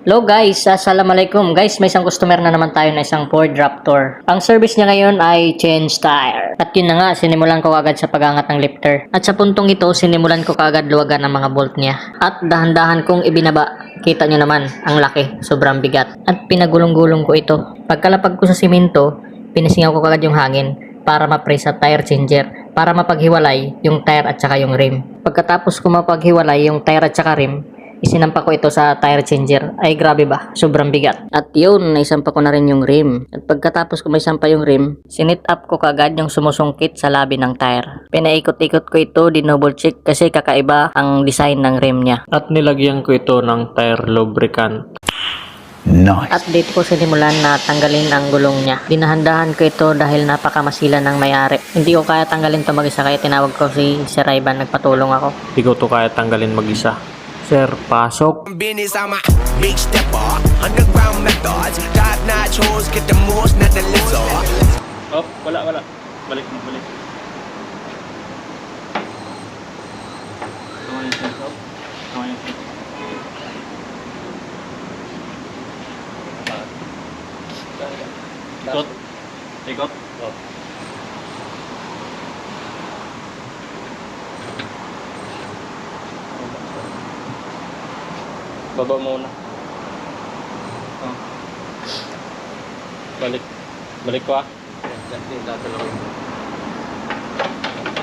Hello guys, assalamualaikum guys, may isang customer na naman tayo na isang Ford Raptor. Ang service niya ngayon ay change tire. At yun na nga, sinimulan ko agad sa pagangat ng lifter. At sa puntong ito, sinimulan ko kaagad luwagan ang mga bolt niya. At dahan-dahan kong ibinaba. Kita nyo naman, ang laki, sobrang bigat. At pinagulong-gulong ko ito. Pagkalapag ko sa simento, pinisingaw ko kaagad yung hangin para ma-press sa tire changer, para mapaghiwalay yung tire at saka yung rim. Pagkatapos ko mapaghiwalay yung tire at saka rim, isinampa ko ito sa tire changer. Ay grabe ba, sobrang bigat. At yun, naisampa ko na rin yung rim. At pagkatapos ko may sampa yung rim, sinit up ko kagad yung sumusungkit sa labi ng tire. Pinaikot-ikot ko ito, dinouble check kasi kakaiba ang design ng rim niya. At nilagyan ko ito ng tire lubricant. Nice. At dito ko sinimulan na tanggalin ang gulong niya. Dinahandahan ko ito dahil napakamasila ng may-ari. Hindi ko kaya tanggalin ito mag-isa kaya tinawag ko si Sir Ivan, nagpatulong ako. Hindi ko to kaya tanggalin mag-isa. Sir, pasok. Business, I'm a big stepper. Underground methods. Top notch hoes get the most, not the lizard. Oh, wala. Balik. Ikot. Oh. Baba muna. Oh. Balik ko ah.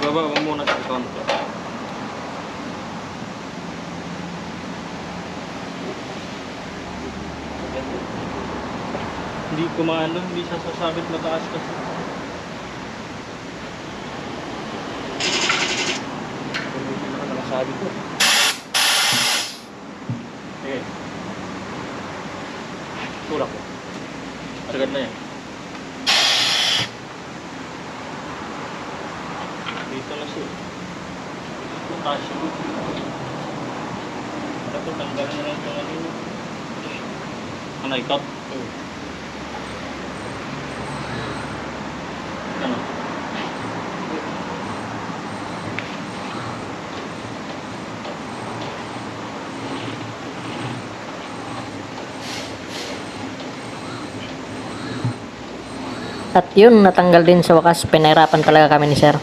Baba mo muna sa konto. Hindi ko maano, hindi siya sasabit mataas kasi. Hindi na nakasabi ko. Sige. Tulak ko. Agad na yan. Dito na siya. Kasya mo. Ito, tanggal na lang ito nga nyo. Ano, ikot? Ano? At yun, natanggal din sa wakas. Pinahirapan talaga kami ni Sir.